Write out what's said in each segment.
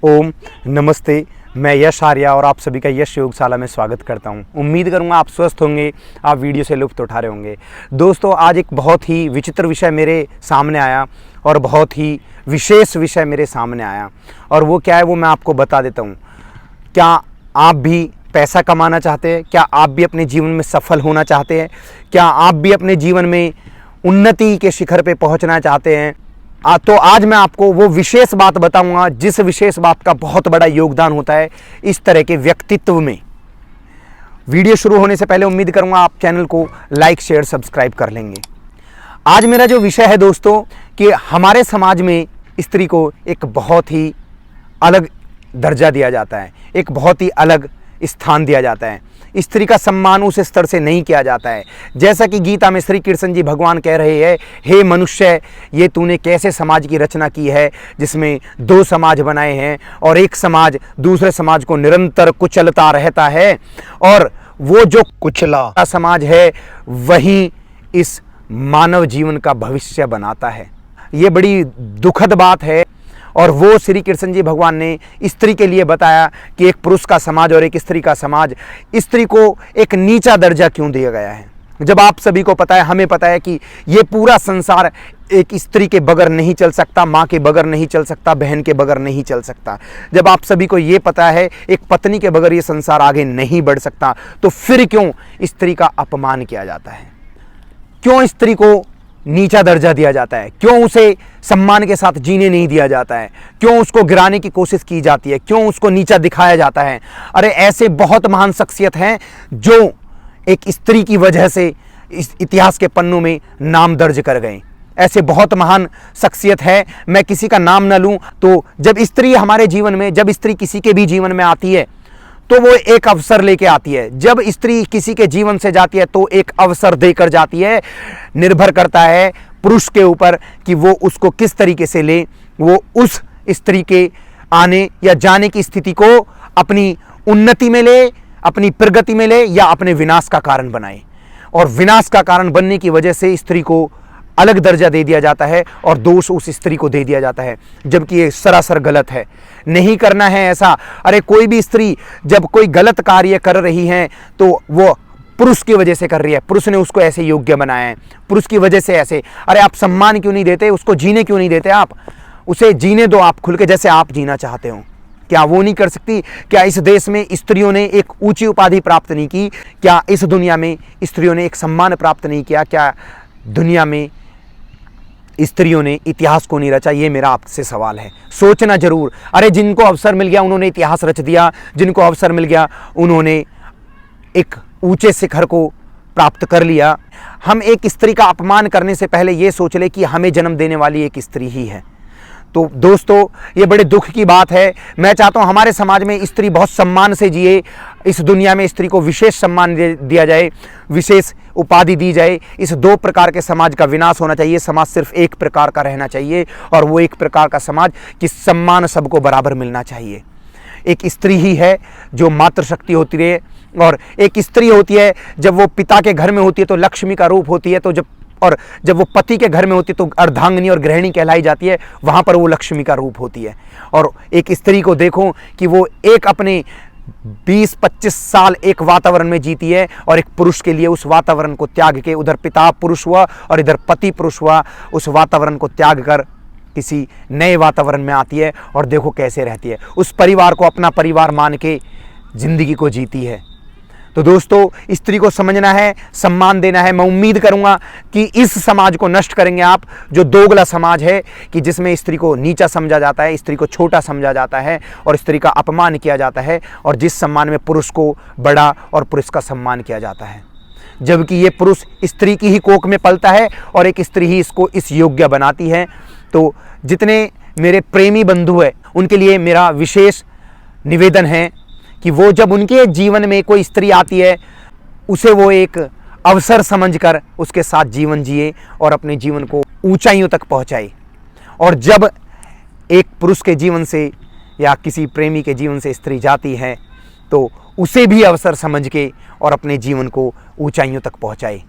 ओम नमस्ते। मैं यश आर्या और आप सभी का यश योगशाला में स्वागत करता हूं। उम्मीद करूंगा आप स्वस्थ होंगे, आप वीडियो से लुत्फ उठा रहे होंगे। दोस्तों, आज एक बहुत ही विचित्र विषय मेरे सामने आया और बहुत ही विशेष विषय मेरे सामने आया, और वो क्या है वो मैं आपको बता देता हूं। क्या आप भी पैसा कमाना चाहते हैं? क्या आप भी अपने जीवन में सफल होना चाहते हैं? क्या आप भी अपने जीवन में उन्नति के शिखर पे पहुंचना चाहते हैं? तो आज मैं आपको वो विशेष बात बताऊंगा जिस विशेष बात का बहुत बड़ा योगदान होता है इस तरह के व्यक्तित्व में। वीडियो शुरू होने से पहले उम्मीद करूंगा आप चैनल को लाइक शेयर सब्सक्राइब कर लेंगे। आज मेरा जो विषय है दोस्तों, कि हमारे समाज में स्त्री को एक बहुत ही अलग दर्जा दिया जाता है, एक बहुत ही अलग स्थान दिया जाता है। स्त्री का सम्मान उस स्तर से नहीं किया जाता है। जैसा कि गीता में श्री कृष्ण जी भगवान कह रहे हैं, हे मनुष्य, ये तूने कैसे समाज की रचना की है जिसमें दो समाज बनाए हैं और एक समाज दूसरे समाज को निरंतर कुचलता रहता है, और वो जो कुचला समाज है वही इस मानव जीवन का भविष्य बनाता है। ये बड़ी दुखद बात है, और वो श्री कृष्ण जी भगवान ने स्त्री के लिए बताया कि एक पुरुष का समाज और एक स्त्री का समाज, स्त्री को एक नीचा दर्जा क्यों दिया गया है। जब आप सभी को पता है, हमें पता है कि ये पूरा संसार एक स्त्री के बगैर नहीं चल सकता, माँ के बगैर नहीं चल सकता, बहन के बगैर नहीं चल सकता। जब आप सभी को ये पता है एक पत्नी के बगैर ये संसार आगे नहीं बढ़ सकता, तो फिर क्यों स्त्री का अपमान किया जाता है? क्यों स्त्री को नीचा दर्जा दिया जाता है? क्यों उसे सम्मान के साथ जीने नहीं दिया जाता है? क्यों उसको गिराने की कोशिश की जाती है? क्यों उसको नीचा दिखाया जाता है? अरे ऐसे बहुत महान शख्सियत हैं जो एक स्त्री की वजह से इस इतिहास के पन्नों में नाम दर्ज कर गए। ऐसे बहुत महान शख्सियत है, मैं किसी का नाम न लूं, तो जब स्त्री हमारे जीवन में, जब स्त्री किसी के भी जीवन में आती है तो वो एक अवसर लेके आती है। जब स्त्री किसी के जीवन से जाती है तो एक अवसर देकर जाती है। निर्भर करता है पुरुष के ऊपर कि वो उसको किस तरीके से ले, वो उस स्त्री के आने या जाने की स्थिति को अपनी उन्नति में ले, अपनी प्रगति में ले, या अपने विनाश का कारण बनाए। और विनाश का कारण बनने की वजह से स्त्री को अलग दर्जा दे दिया जाता है और दोष उस स्त्री को दे दिया जाता है, जबकि ये सरासर गलत है। नहीं करना है ऐसा। अरे कोई भी स्त्री जब कोई गलत कार्य कर रही है तो वो पुरुष की वजह से कर रही है, पुरुष ने उसको ऐसे योग्य बनाया है, पुरुष की वजह से ऐसे। अरे आप सम्मान क्यों नहीं देते उसको? जीने क्यों नहीं देते आप? उसे जीने दो आप खुल के, जैसे आप जीना चाहते हो। क्या वो नहीं कर सकती? क्या इस देश में स्त्रियों ने एक ऊंची उपाधि प्राप्त नहीं की? क्या इस दुनिया में स्त्रियों ने एक सम्मान प्राप्त नहीं किया? क्या दुनिया में स्त्रियों ने इतिहास को नहीं रचा? ये मेरा आपसे सवाल है। सोचना जरूर। अरे जिनको अवसर मिल गया उन्होंने इतिहास रच दिया, जिनको अवसर मिल गया उन्होंने एक ऊंचे शिखर को प्राप्त कर लिया। हम एक स्त्री का अपमान करने से पहले ये सोच ले कि हमें जन्म देने वाली एक स्त्री ही है। तो दोस्तों, ये बड़े दुख की बात है। मैं चाहता हूँ हमारे समाज में स्त्री बहुत सम्मान से जिए, इस दुनिया में स्त्री को विशेष सम्मान दिया जाए, विशेष उपाधि दी जाए। इस दो प्रकार के समाज का विनाश होना चाहिए। समाज सिर्फ एक प्रकार का रहना चाहिए, और वो एक प्रकार का समाज कि सम्मान सबको बराबर मिलना चाहिए। एक स्त्री ही है जो मातृशक्ति होती है, और एक स्त्री होती है जब वो पिता के घर में होती है तो लक्ष्मी का रूप होती है, तो जब वो पति के घर में होती है तो अर्धांगिनी और गृहिणी कहलाई जाती है, वहाँ पर वो लक्ष्मी का रूप होती है। और एक स्त्री को देखो कि वो एक अपने 20-25 साल एक वातावरण में जीती है, और एक पुरुष के लिए उस वातावरण को त्याग के, उधर पिता पुरुष हुआ और इधर पति पुरुष हुआ, उस वातावरण को त्याग कर किसी नए वातावरण में आती है, और देखो कैसे रहती है। उस परिवार को अपना परिवार मान के जिंदगी को जीती है। तो दोस्तों, स्त्री को समझना है, सम्मान देना है। मैं उम्मीद करूंगा कि इस समाज को नष्ट करेंगे आप, जो दोगला समाज है कि जिसमें स्त्री को नीचा समझा जाता है, स्त्री को छोटा समझा जाता है और स्त्री का अपमान किया जाता है, और जिस सम्मान में पुरुष को बड़ा और पुरुष का सम्मान किया जाता है, जबकि ये पुरुष स्त्री की ही कोख में पलता है और एक स्त्री ही इसको इस योग्य बनाती है। तो जितने मेरे प्रेमी बंधु हैं उनके लिए मेरा विशेष निवेदन है कि वो जब उनके जीवन में कोई स्त्री आती है उसे वो एक अवसर समझकर उसके साथ जीवन जिए और अपने जीवन को ऊंचाइयों तक पहुंचाए। और जब एक पुरुष के जीवन से या किसी प्रेमी के जीवन से स्त्री जाती है तो उसे भी अवसर समझ के और अपने जीवन को ऊंचाइयों तक पहुंचाए।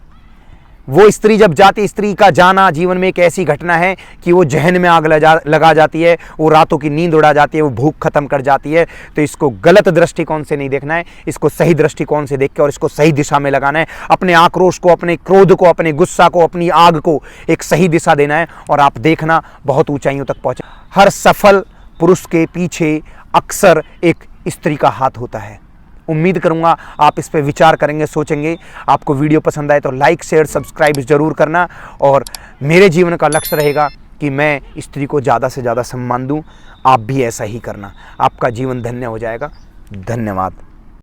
वो स्त्री जब जाती, स्त्री का जाना जीवन में एक ऐसी घटना है कि वो जहन में आग लगा जाती है, वो रातों की नींद उड़ा जाती है, वो भूख खत्म कर जाती है। तो इसको गलत दृष्टिकोण से नहीं देखना है, इसको सही दृष्टिकोण से देख के और इसको सही दिशा में लगाना है। अपने आक्रोश को, अपने क्रोध को, अपने गुस्सा को, अपनी आग को एक सही दिशा देना है और आप देखना बहुत ऊंचाइयों तक पहुंचे। हर सफल पुरुष के पीछे अक्सर एक स्त्री का हाथ होता है। उम्मीद करूंगा आप इस पे विचार करेंगे, सोचेंगे। आपको वीडियो पसंद आए तो लाइक, शेयर, सब्सक्राइब जरूर करना। और मेरे जीवन का लक्ष्य रहेगा कि मैं स्त्री को ज़्यादा से ज़्यादा सम्मान दूं। आप भी ऐसा ही करना, आपका जीवन धन्य हो जाएगा। धन्यवाद।